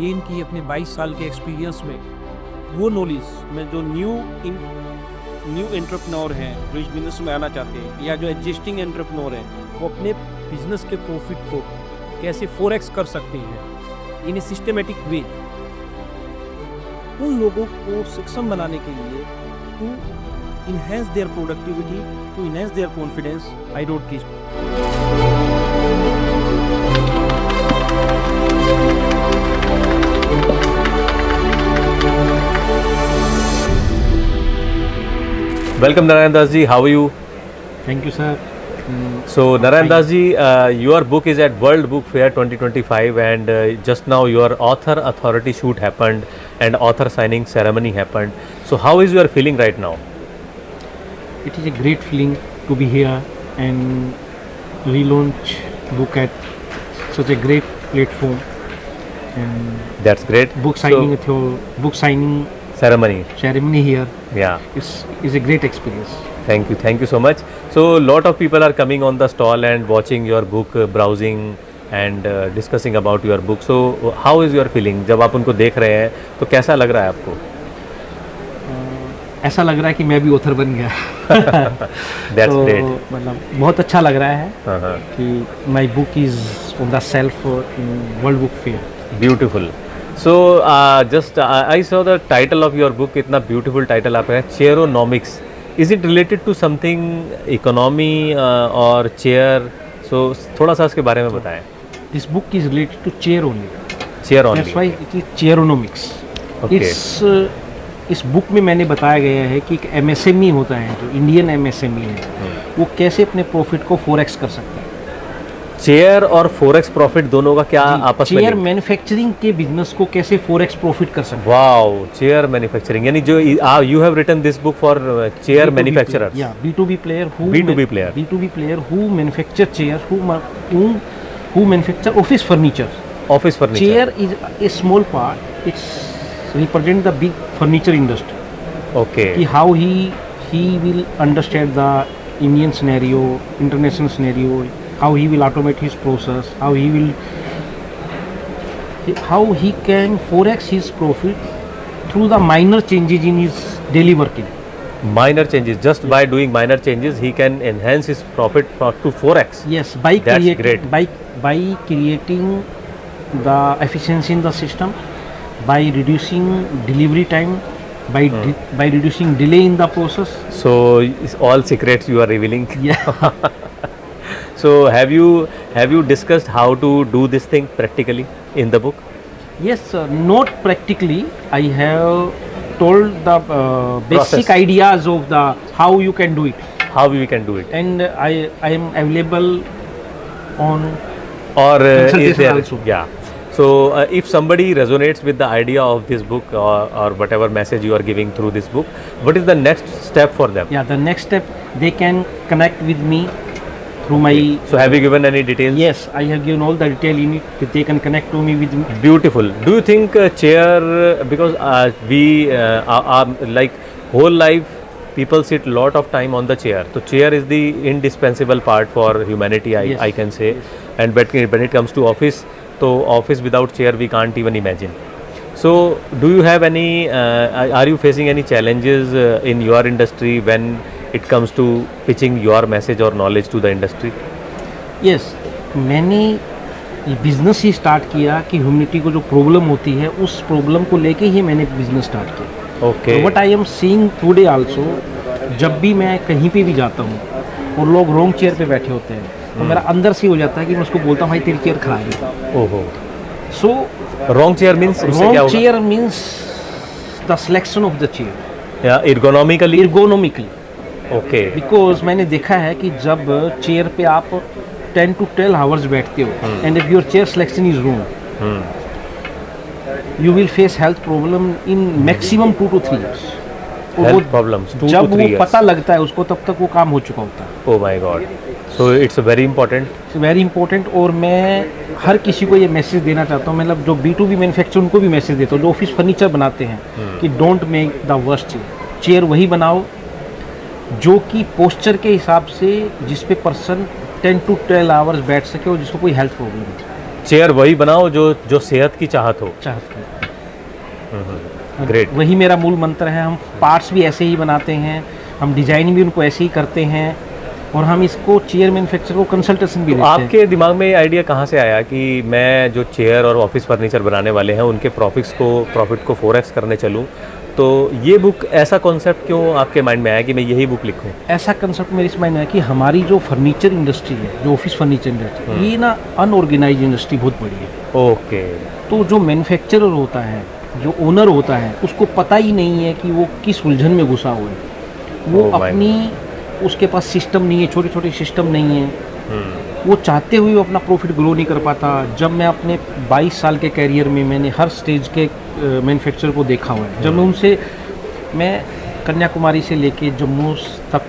Gain की अपने 22 साल के एक्सपीरियंस में, वो नॉलेज में जो न्यू एंटरप्रेन्योर हैं जो इस बिजनेस में आना चाहते हैं, या जो एग्जिस्टिंग एंटरप्रेन्योर हैं, वो अपने बिजनेस के प्रॉफिट को कैसे 4x कर सकते हैं इन ए सिस्टमेटिक वे, उन लोगों को सक्षम बनाने के लिए to enhance their productivity, to enhance their confidence, I wrote this. Welcome Narayan Das ji, how are you? Thank you, sir. So Narayan Das ji, your book is at World Book Fair 2025 and just now your author authority shoot happened and author signing ceremony happened. So how is your feeling right now? It is a great feeling to be here and relaunch book at such a great platform. And That's great. book signing ceremony here. Yeah. is a great experience. Thank you so much. So lot of people are coming on the stall and watching your book, browsing and discussing about your book. So how is your feeling? जब आप उनको देख रहे हैं तो कैसा लग रहा है आपको? ऐसा लग रहा है कि मैं भी ऑथर बन गया. That's great. मतलब बहुत अच्छा लग रहा है कि my book is on the self in world book fair. Beautiful. So just I saw the title of your book. इतना beautiful title आपका है, Chaironomics. Is it related to something economy or chair? So थोड़ा सा इसके बारे में बताएं. This book is related to chair only. Chair only. That's why it is Chaironomics. Okay. इस बुक में मैंने बताया गया है कि एक MSME होता है, जो इंडियन MSME है, वो कैसे अपने प्रॉफिट को 4x कर सकता है. चेयर और 4x प्रॉफिट दोनों का क्या आपस में? चेयर मैन्युफैक्चरिंग के बिजनेस को कैसे 4x प्रॉफिट कर सकते हैं. वाओ, चेयर मैन्युफैक्चरिंग, यानी जो you have written this book for chair manufacturers. या B2B player who manufacture chair, who manufacture office furniture. Chair is a small part. It's represent the big furniture industry. Okay. How he will understand the Indian scenario, international scenario, how he will automate his process, how he can 4x his profit through the minor changes in his daily working. Minor changes, just by doing minor changes he can enhance his profit to 4x. Yes, by That's great. creating the efficiency in the system, by reducing delivery time, by reducing delay in the process. So it's all secrets you are revealing. Yeah. So have you discussed how to do this thing practically in the book? Yes, sir. Not practically. I have told the basic ideas of the how you can do it. How we can do it. And I am available on Or consultation is there? also. Yeah. So if somebody resonates with the idea of this book or whatever message you are giving through this book, what is the next step for them? Yeah, the next step, they can connect with me through my. So have you given any details? Yes, I have given all the detail in it. They can connect to me with me. Beautiful. Do you think chair, because we are like whole life people sit lot of time on the chair, so chair is the indispensable part for humanity, I can say. Yes. And but when it comes to office, so office without chair we can't even imagine. So do you have any are you facing any challenges in your industry when it comes to pitching your message or knowledge to the industry? Yes, मैंने ये business ही start किया कि humanity को जो problem होती है उस problem को लेके ही मैंने बिजनेस स्टार्ट किया. Okay. What I am seeing today also, जब भी मैं कहीं पे भी जाता हूँ और लोग रॉन्ग चेयर पे बैठे होते हैं, तो मेरा अंदर से हो जाता है कि मैं उसको बोलता हूँ भाई तेरी चेयर खराब है. ओहो. सो रॉन्ग चेयर मींस उससे क्या रॉन्ग होगा? Chair means the selection of the chair. या ergonomically. ओके. बिकॉज मैंने देखा है कि जब चेयर पे आप 10 to 12 आवर्स बैठते हो and if your chair selection is wrong, you will face health problem in maximum 2 to 3 years. Health problems 2 to 3 जब वो years. पता लगता है उसको तब तक वो काम हो चुका होता है. Oh my God. So it's very important. Very important. और मैं हर किसी को ये मैसेज देना चाहता हूँ, मतलब जो B2B मैन्युफैक्चर उनको भी मैसेज देता हूँ, जो ऑफिस फर्नीचर बनाते हैं, कि don't make the worst chair. Chair वही बनाओ जो कि पोस्चर के हिसाब से जिस पे पर्सन 10 to 12 आवर्स बैठ सके और जिसको कोई हेल्थ प्रॉब्लम है. चेयर वही बनाओ जो जो सेहत की चाहत हो। चाहते हैं। ग्रेट। वही मेरा मूल मंत्र है। हम पार्ट्स भी ऐसे ही बनाते हैं, हम डिजाइन भी उनको ऐसे ही करते हैं, और हम इसको चेयर मैन्युफैक्चर को कंसल्टेशन भी तो देते हैं। आपके दिमाग में ये आइडिया कहाँ से आया कि मैं जो चेयर और ऑफिस फर्नीचर बनाने वाले हैं उनके प्रॉफिट को 4x करने चलूँ? तो ये बुक, ऐसा कॉन्सेप्ट क्यों आपके माइंड में आया कि मैं यही बुक लिखूँ? ऐसा कंसेप्ट मेरे इस माइंड में है कि हमारी जो फर्नीचर इंडस्ट्री है, जो ऑफिस फर्नीचर इंडस्ट्री, ये ना अनऑर्गेनाइज इंडस्ट्री बहुत बड़ी है। ओके। तो जो मैन्युफैक्चरर होता है, जो ओनर होता है, उसको पता ही नहीं है कि वो किस उलझन में घुसा हुआ है। वो Oh my अपनी, उसके पास सिस्टम नहीं है, छोटे छोटे सिस्टम नहीं है। वो चाहते हुए वो अपना प्रॉफिट ग्रो नहीं कर पाता। जब मैं अपने 22 साल के कैरियर में मैंने हर स्टेज के मैन्युफैक्चरर को देखा हुआ है। जब मैं कन्याकुमारी से लेके जम्मू तक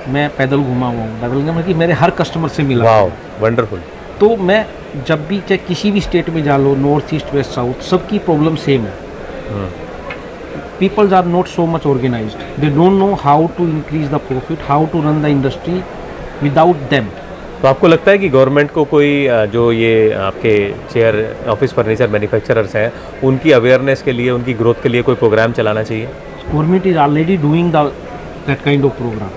मैं पैदल घुमा हुआ हूँ। पैदल घूमा कि मेरे हर कस्टमर से मिला। Wow, wonderful. तो मैं जब भी चाहे किसी भी स्टेट में जा लो, नॉर्थ ईस्ट वेस्ट साउथ, सबकी प्रॉब्लम सेम है। Peoples are not so much organised, they don't know how to increase the profit, how to run the industry without them. तो आपको लगता है कि गवर्नमेंट को कोई जो ये आपके चेयर ऑफिस फर्नीचर मैन्युफैक्चरर्स हैं उनकी अवेयरनेस के लिए, उनकी ग्रोथ के लिए कोई प्रोग्राम चलाना चाहिए? Government is already doing that kind of programme,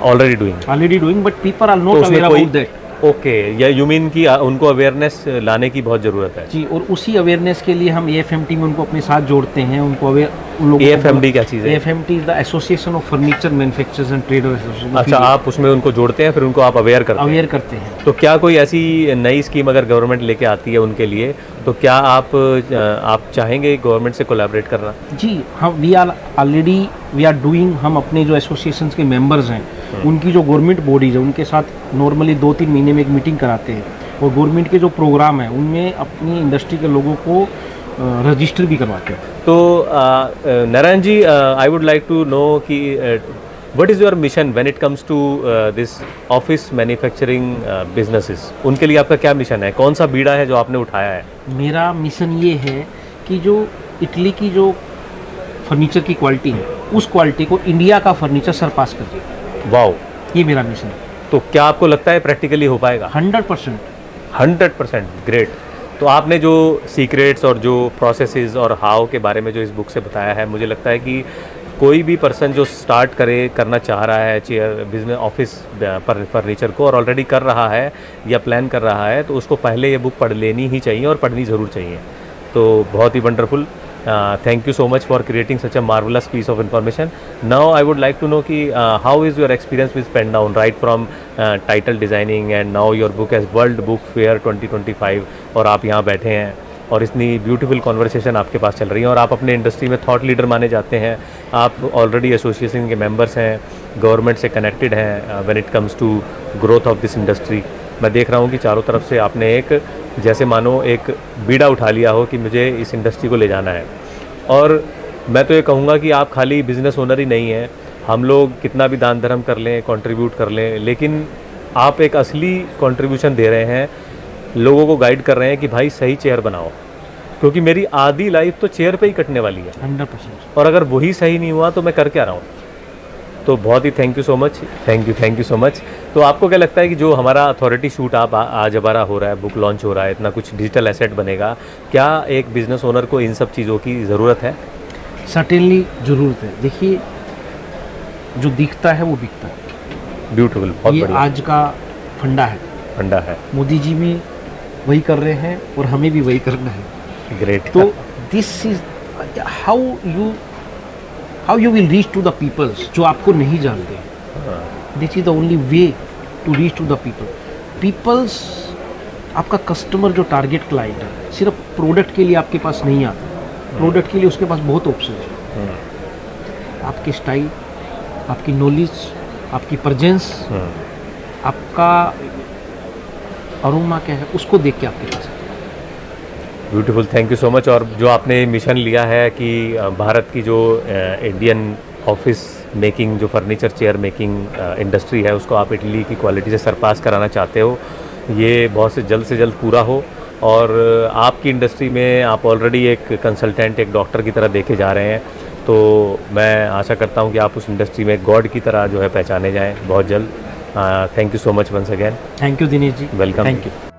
already doing, but people are not aware about that. Okay, या यू मीन कि उनको अवेयरनेस लाने की बहुत ज़रूरत है? जी, और उसी अवेयरनेस के लिए हम AFMT में उनको अपने साथ जोड़ते हैं। उनको अवेयर, उन लोगों AFMD क्या चीज़ है? AFMT is the association of furniture manufacturers and trader association. अच्छा, आप उसमें उनको जोड़ते हैं, फिर उनको आप अवेयर करते हैं। तो क्या कोई ऐसी नई स्कीम अगर गवर्नमेंट लेके आती है उनके लिए, तो क्या आप चाहेंगे गवर्नमेंट से कोलैबोरेट करना? जी, हम वी आर डूइंग। हम अपने जो एसोसिएशंस के मेंबर्स हैं, उनकी जो गवर्नमेंट बॉडीज है, उनके साथ नॉर्मली 2-3 महीने में एक मीटिंग कराते हैं, और गवर्नमेंट के जो प्रोग्राम है उनमें अपनी इंडस्ट्री के लोगों को रजिस्टर भी करवाते हैं। तो Narayan ji, I would like to know कि what is your mission when it comes to this office manufacturing businesses? उनके लिए आपका क्या मिशन है? कौन सा बीड़ा है जो आपने उठाया है? मेरा मिशन ये है कि जो इटली की जो फर्नीचर की क्वालिटी है, उस क्वालिटी को इंडिया का फर्नीचर सरपास कर दे। वाओ, ये मेरा मिशन है। तो क्या आपको लगता है प्रैक्टिकली हो पाएगा? 100%। 100%, ग्रेट। तो आपने जो सीक्रेट्स और जो प्रोसेसेस और हाउ के बारे में जो इस बुक से बताया है, मुझे लगता है कि कोई भी पर्सन जो करना चाह रहा है चेयर बिजनेस ऑफिस फर्नीचर को, और ऑलरेडी कर रहा है या प्लान कर रहा है, तो उसको पहले ये बुक पढ़ लेनी ही चाहिए और पढ़नी ज़रूर चाहिए। तो बहुत ही wonderful. Thank you so much for creating such a marvelous piece of information. Now I would like to know कि how is your experience with Pen Down, right from title designing and now your book as World Book Fair 2025, और आप यहाँ बैठे हैं और इतनी beautiful conversation आपके पास चल रही है, और आप अपने इंडस्ट्री में थॉट लीडर माने जाते हैं। आप ऑलरेडी एसोसिएशन के मेंबर्स हैं, गवर्नमेंट से कनेक्टेड हैं when it comes to growth of this industry. मैं देख रहा हूँ कि चारों तरफ से आपने एक, जैसे मानो एक बीड़ा उठा लिया हो कि मुझे इस इंडस्ट्री को ले जाना है। और मैं तो ये कहूँगा कि आप खाली बिजनेस ओनर ही नहीं हैं। हम लोग कितना भी दान धर्म कर लें, कंट्रीब्यूट कर लें, लेकिन आप एक असली कंट्रीब्यूशन दे रहे हैं, लोगों को गाइड कर रहे हैं कि भाई सही चेयर बनाओ, क्योंकि मेरी आधी लाइफ तो चेयर पे ही कटने वाली है। 100%। और अगर वही सही नहीं हुआ तो मैं कर क्या रहा हूँ? तो बहुत ही thank you so much, thank you so much. तो आपको क्या लगता है कि जो हमारा अथॉरिटी शूट आज हमारा हो रहा है, बुक लॉन्च हो रहा है, इतना कुछ डिजिटल एसेट बनेगा, क्या एक बिजनेस ओनर को इन सब चीज़ों की ज़रूरत है? सर्टेनली ज़रूरत है। देखिए, जो दिखता है वो बिकता है। ब्यूटीफुल, बहुत ये बढ़िया। आज का फंडा है। मोदी जी भी वही कर रहे हैं और हमें भी वही करना है। ग्रेट। तो this is how you will reach to the peoples जो आपको नहीं जानते। This is the only way to reach to the peoples. आपका कस्टमर जो टारगेट क्लाइंट है, सिर्फ प्रोडक्ट के लिए आपके पास नहीं आता। प्रोडक्ट के लिए उसके पास बहुत ऑप्शन है। आपकी स्टाइल, आपकी नॉलेज, आपकी प्रेजेंस, आपका अरोमा क्या है, उसको देख के आपके पास। Beautiful, thank you so much. और जो आपने मिशन लिया है कि भारत की जो इंडियन ऑफिस मेकिंग, जो फर्नीचर चेयर मेकिंग इंडस्ट्री है, उसको आप इटली की क्वालिटी से सरपास कराना चाहते हो, ये बहुत से जल्द पूरा हो। और आपकी इंडस्ट्री में आप ऑलरेडी एक कंसल्टेंट, एक डॉक्टर की तरह देखे जा रहे हैं, तो मैं आशा करता हूँ कि आप उस इंडस्ट्री में गॉड की तरह जो है पहचाने जाएँ बहुत जल्द। Thank you so much once again. Thank you Dinesh ji, welcome. Thank you.